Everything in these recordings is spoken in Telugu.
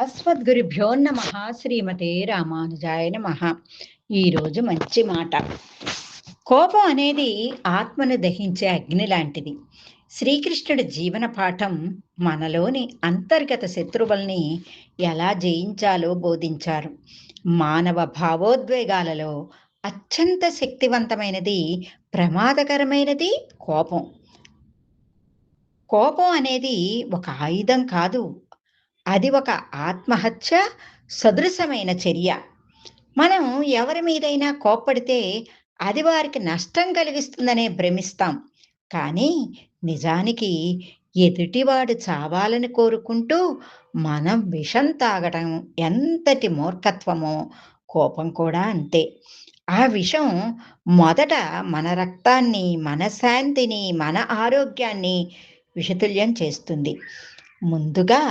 అస్మద్గురుభ్యో నమ శ్రీమతే రామానుజాయ నమ. ఈరోజు మంచి మాట. కోపం అనేది ఆత్మను దహించే అగ్ని లాంటిది. శ్రీకృష్ణుడి జీవన పాఠం మనలోని అంతర్గత శత్రువుల్ని ఎలా జయించాలో బోధించారు. మానవ భావోద్వేగాలలో అత్యంత శక్తివంతమైనది, ప్రమాదకరమైనది కోపం. కోపం అనేది ఒక ఆయుధం కాదు, అది ఒక ఆత్మహత్య సదృశమైన చర్య. మనం ఎవరి మీదైనా కోప్పడితే అది వారికి నష్టం కలిగిస్తుందనే భ్రమిస్తాం. కానీ నిజానికి ఎదుటివాడు చావాలని కోరుకుంటూ మనం విషం తాగటం ఎంతటి మూర్ఖత్వమో, కోపం కూడా అంతే. ఆ విషం మొదట మన రక్తాన్ని, మన శాంతిని, మన ఆరోగ్యాన్ని విషతుల్యం చేస్తుంది. ముందుగా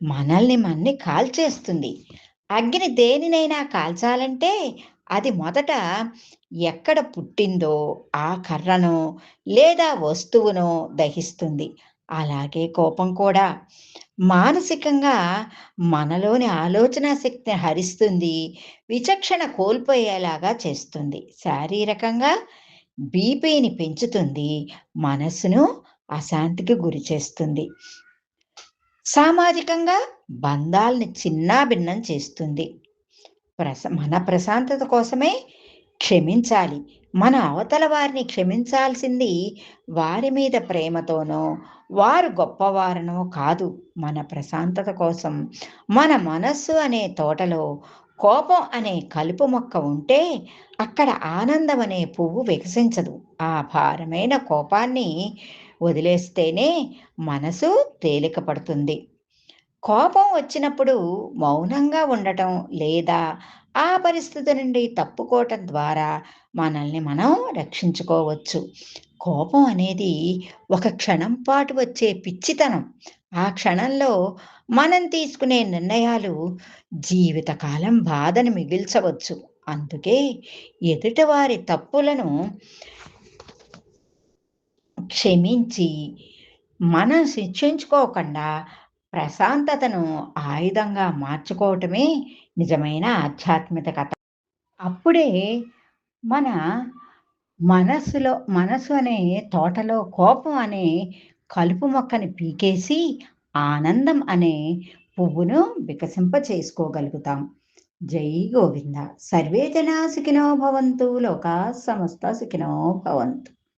మనల్ని కాల్చేస్తుంది. అగ్ని దేనినైనా కాల్చాలంటే అది మొదట ఎక్కడ పుట్టిందో ఆ కర్రనో లేదా వస్తువునో దహిస్తుంది. అలాగే కోపం కూడా మానసికంగా మనలోని ఆలోచన శక్తిని హరిస్తుంది, విచక్షణ కోల్పోయేలాగా చేస్తుంది. శారీరకంగా బీపీని పెంచుతుంది, మనస్సును అశాంతికి గురి చేస్తుంది. సామాజికంగా బంధాల్ని చిన్నాభిన్నం చేస్తుంది. మన ప్రశాంతత కోసమే క్షమించాలి. మన అవతల వారిని క్షమించాల్సింది వారి మీద ప్రేమతోనో, వారు గొప్పవారనో కాదు. మన ప్రశాంతత కోసం మన మనస్సు అనే తోటలో కోపం అనే కలుపు మొక్క ఉంటే అక్కడ ఆనందం అనే పువ్వు వికసించదు. ఆ భారమైన కోపాన్ని వదిలేస్తేనే మనసు తేలిక పడుతుంది. కోపం వచ్చినప్పుడు మౌనంగా ఉండటం లేదా ఆ పరిస్థితి నుండి తప్పుకోవటం ద్వారా మనల్ని మనం రక్షించుకోవచ్చు. కోపం అనేది ఒక క్షణం పాటు వచ్చే పిచ్చితనం. ఆ క్షణంలో మనం తీసుకునే నిర్ణయాలు జీవితకాలం బాధను మిగిల్చవచ్చు. అందుకే ఎదుటివారి తప్పులను క్షమించి మనం శిక్షించుకోకుండా ప్రశాంతతను ఆయుధంగా మార్చుకోవటమే నిజమైన ఆధ్యాత్మికత. అప్పుడే మన మనసు అనే తోటలో కోపం అనే కలుపు మొక్కని పీకేసి ఆనందం అనే పువ్వును వికసింప చేసుకోగలుగుతాం. జై గోవింద. సర్వే జనా సుఖినో భవంతు, లోకా సమస్త సుఖినో భవంతు.